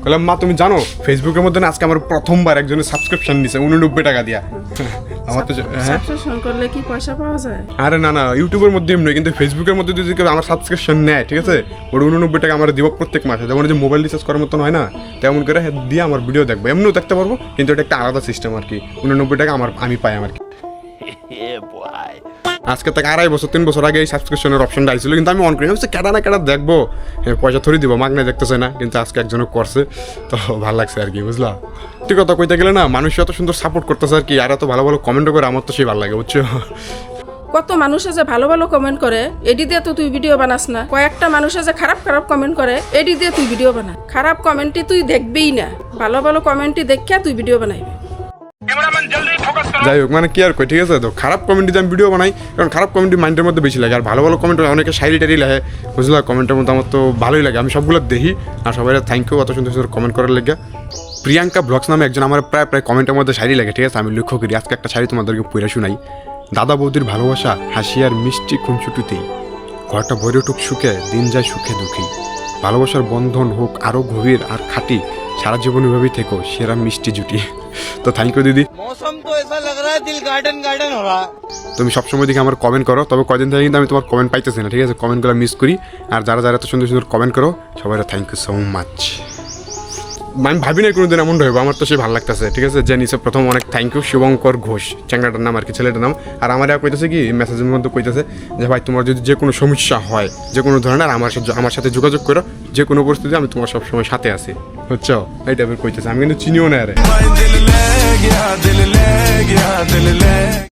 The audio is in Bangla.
বললাম মা তুমি জানো ফেসবুকের মধ্যে না আজকে আমার প্রথমবার একজনের সাবস্ক্রিপশন নিছে 89 টাকা দিয়া। আমার তো হ্যাঁ সাবস্ক্রিপশন করলে কি পয়সা পাওয়া যায়? আরে না না ইউটিউবের মধ্যে এমনি, কিন্তু ফেসবুকের মধ্যে যদি কেউ আমার সাবস্ক্রিপশন নেয়, ঠিক আছে, ওর 89 টাকা আমার দিব প্রত্যেক মাসে। যেমন যে মোবাইল রিচার্জ করার মতন হয় না, তেমন করে দিয়ে আমার ভিডিও দেখবো, এমনিও দেখতে পারবো, কিন্তু এটা একটা আলাদা সিস্টেম আর কি। 89 টাকা আমি পাই আমার কি। আজকে থেকে 2.5 বছর 3 বছর আগে এই সাবস্ক্রিপশনের অপশনটা আইছিল, কিন্তু আমি অন করি না, কেডা না কেডা দেখবো, পয়সা থরি দিব, মাগনা দেখতেছে না, কিন্তু আজকে একজনে করছে তো ভালো লাগছে আর কি, বুঝলা। ঠিক কথা কইতে গেলে না, মানুষ এত সুন্দর সাপোর্ট করতেছে আর কি, আর এত ভালো ভালো কমেন্টও করে, আমার তো সেই ভালো লাগে, বুঝছো। কত মানুষ আছে ভালো ভালো কমেন্ট করে, এডি দিয়ে তো তুই ভিডিও বানাস না। কয়েকটা মানুষ আছে খারাপ খারাপ কমেন্ট করে, এডি দিয়ে তুই ভিডিও বানা। খারাপ কমেন্টই তুই দেখবেই না, ভালো ভালো কমেন্টই দেখিয়া তুই ভিডিও বানাইবি। যাই হোক, মানে কি আর কই, ঠিক আছে, তো খারাপ কমেন্টে আমি ভিডিও বানাই, কারণ খারাপ কমেন্টই মাইন্ডের মধ্যে বেশি লাগে, আর ভালো ভালো কমেন্ট অনেকে শায়রি টাইরি লাগে, বুঝলা। কমেন্টের মধ্যে আমার তো ভালোই লাগে, আমি সবগুলো দেখি, আর সবাই থ্যাংক ইউ অত সুন্দর সুন্দর কমেন্ট করার লেগে। প্রিয়াঙ্কা ব্লগস নামে একজন আমার প্রায় কমেন্টের মধ্যে শায়রি লাগে, ঠিক আছে, আমি লক্ষ্য করি। আজকে একটা শায়রি তোমাদেরকে পড়ে শোনাই। দাদা বৌদির ভালোবাসা হাসি আর মিষ্টি খুনসুটিতেই, ঘরটা ভরে উঠুক সুখে, দিন যায় সুখে দুঃখী, ভালোবাসার বন্ধন হোক আরও গভীর আর খাঁটি, সারা জীবন এভাবেই থেকো সেরা মিষ্টি জুটি। তো থ্যাংক ইউ দিদি। मौसम तो ऐसा लग रहा है दिल गार्डन गार्डन हो रहा है। তুমি সবসময় দেখে আমার কমেন্ট করো, তবে কদিন থেকে কিন্তু আমি তোমার কমেন্ট পাইতেছি না, ঠিক আছে, কমেন্টগুলো মিস করি। আর যারা যারা এত সুন্দর সুন্দর কমেন্ট করো সবাই থ্যাংক ইউ সো মাচ। আমি ভাবি না কোনোদিন এমন রইব, আমার তো সে ভালো লাগতেছে, ঠিক আছে। যে নিচে প্রথম অনেক থ্যাংক ইউ শুভঙ্কর ঘোষ, চ্যাংড়াটার নাম আর কি, ছেলেটার নাম। আর আমার কইতেছে কি মেসেজের মধ্যে কইতেছে যে ভাই তোমার যদি যে কোনো সমস্যা হয়, যে কোনো ধরনের, আমার সাথে যোগাযোগ করো, যে কোনো পরিস্থিতি আমি তোমার সবসময় সাথে আছি, বুঝছো, এই টাইপের কইতেছে। আমি কিন্তু চিনিও না আরে।